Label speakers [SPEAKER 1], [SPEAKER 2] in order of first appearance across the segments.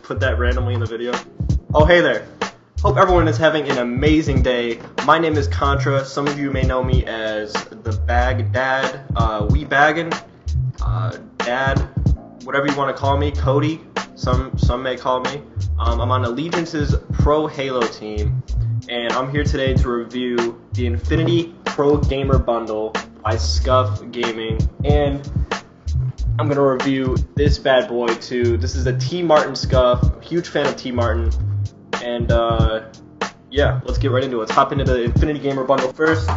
[SPEAKER 1] put that randomly in the video. Oh, hey there. Hope everyone is having an amazing day. My name is ContrA. Some of you may know me as the Bag Dad, Wee Baggin', Dad, whatever you want to call me, Cody. Some may call me. I'm on Allegiance's Pro Halo team, and I'm here today to review the Infinity Pro Gamer Bundle by Scuf Gaming, and I'm going to review this bad boy too. This is a T. Martin Scuf. Huge fan of T. Martin. And yeah, let's get right into it. Let's hop into the Infinity Gamer Bundle first.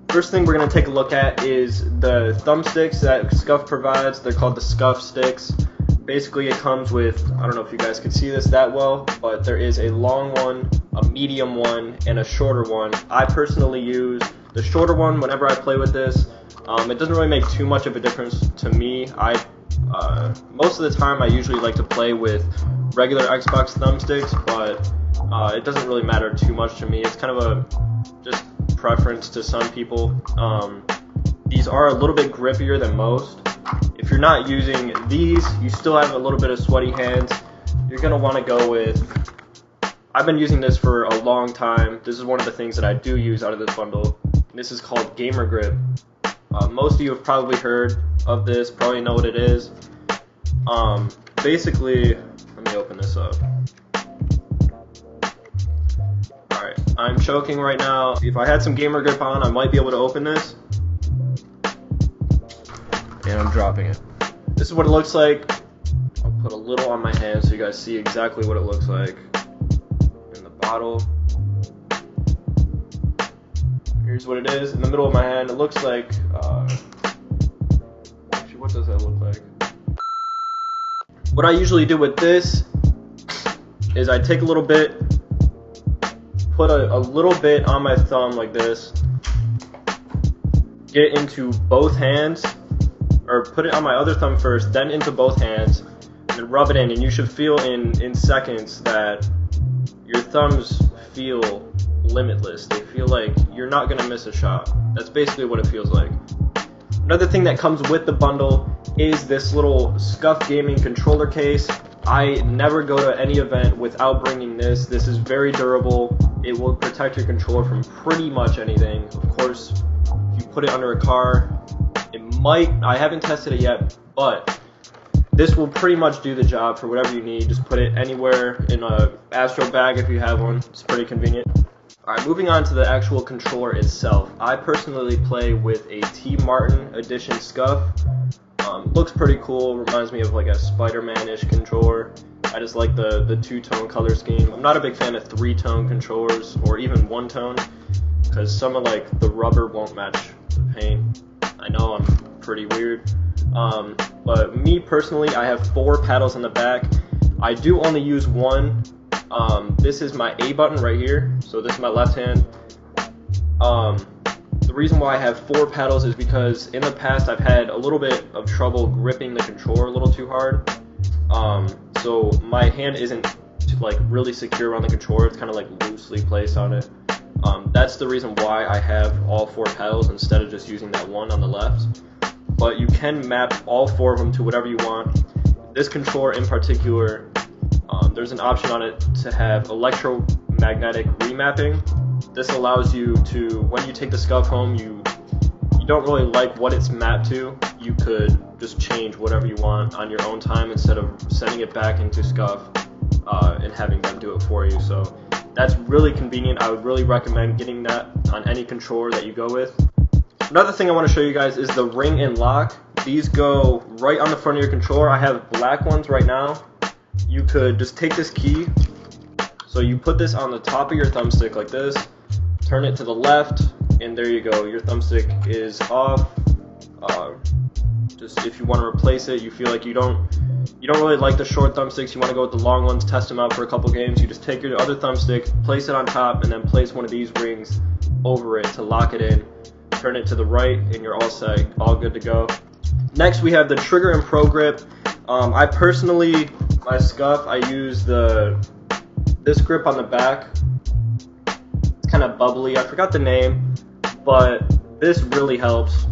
[SPEAKER 1] First thing we're going to take a look at is the thumbsticks that Scuf provides. They're called the Scuf sticks. Basically it comes with, I don't know if you guys can see this that well, but there is a long one, a medium one, and a shorter one. I personally use the shorter one whenever I play with this. It doesn't really make too much of a difference to me. Most of the time I usually like to play with regular Xbox thumbsticks, but it doesn't really matter too much to me. It's kind of a just preference to some people. These are a little bit grippier than most. If you're not using these, you still have a little bit of sweaty hands. You're going to want to go with, I've been using this for a long time. This is one of the things that I do use out of this bundle. This is called Gamer Grip. Most of you have probably heard of this, probably know what it is. Basically, let me open this up. Alright, I'm choking right now. If I had some Gamer Grip on, I might be able to open this. And I'm dropping it. This is what it looks like. I'll put a little on my hand so you guys see exactly what it looks like in the bottle. Here's what it is in the middle of my hand. It looks like, actually, what does that look like? What I usually do with this is I take a little bit, put a little bit on my thumb like this, get it into both hands, or put it on my other thumb first, then into both hands, and then rub it in, and you should feel in seconds that your thumbs feel limitless. They feel like you're not going to miss a shot. That's basically what it feels like. Another thing that comes with the bundle is this little Scuf Gaming controller case. I never go to any event without bringing this. This is very durable. It will protect your controller from pretty much anything. Of course, if you put it under a car, it might, I haven't tested it yet, but this will pretty much do the job for whatever you need. Just put it anywhere in a Astro bag if you have one. It's pretty convenient. Alright, moving on to the actual controller itself. I personally play with a T. Martin edition Scuf. Looks pretty cool, reminds me of like a Spider-Man-ish controller. I just like the two-tone color scheme. I'm not a big fan of three-tone controllers, or even one-tone, because some of like the rubber won't match the paint. I know I'm pretty weird. But me personally, I have 4 paddles on the back. I do only use one. This is my A button right here, so this is my left hand. The reason why I have 4 paddles is because in the past I've had a little bit of trouble gripping the controller a little too hard. So my hand isn't like really secure around the controller, it's kind of like loosely placed on it. That's the reason why I have all 4 paddles instead of just using that one on the left. But you can map all 4 of them to whatever you want. This controller in particular, there's an option on it to have electromagnetic remapping. This allows you to, when you take the Scuf home, you don't really like what it's mapped to, you could just change whatever you want on your own time instead of sending it back into Scuf and having them do it for you. So that's really convenient. I would really recommend getting that on any controller that you go with. Another thing I want to show you guys is the ring and lock. These go right on the front of your controller. I have black ones right now. You could just take this key, so you put this on the top of your thumbstick like this, turn it to the left, and there you go. Your thumbstick is off. Just if you want to replace it, you feel like you don't really like the short thumbsticks, you want to go with the long ones, test them out for a couple games, you just take your other thumbstick, place it on top, and then place one of these rings over it to lock it in. Turn it to the right, and you're all set, all good to go. Next, we have the trigger and Progrip. I personally, my Scuf, I use this grip on the back. It's kind of bubbly. I forgot the name, but this really helps.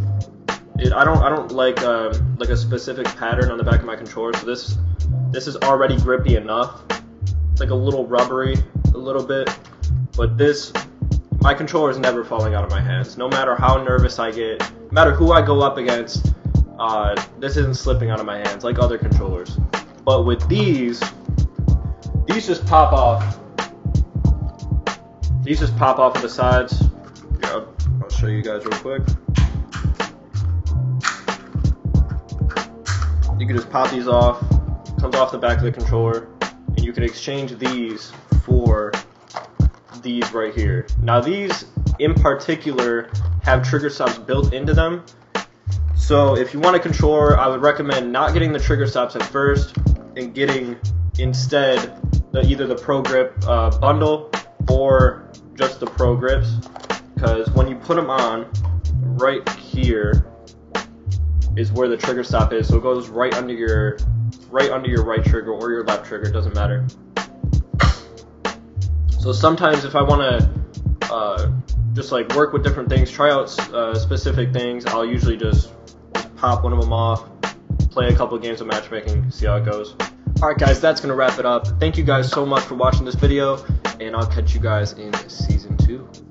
[SPEAKER 1] I don't like like a specific pattern on the back of my controller. So this is already grippy enough. It's like a little rubbery, a little bit, but my controller is never falling out of my hands. No matter how nervous I get, no matter who I go up against, this isn't slipping out of my hands like other controllers. But with these just pop off. These just pop off of the sides. Yeah, I'll show you guys real quick. You can just pop these off. Comes off the back of the controller, and you can exchange these for these right here. Now these in particular have trigger stops built into them. So if you want a controller, I would recommend not getting the trigger stops at first and getting instead either the Progrip bundle or just the Pro Grips, because when you put them on, right here is where the trigger stop is, so it goes right under your right trigger or your left trigger, doesn't matter. So sometimes if I want to just like work with different things, try out specific things, I'll usually just pop one of them off, play a couple of games of matchmaking, see how it goes. Alright guys, that's going to wrap it up. Thank you guys so much for watching this video, and I'll catch you guys in Season 2.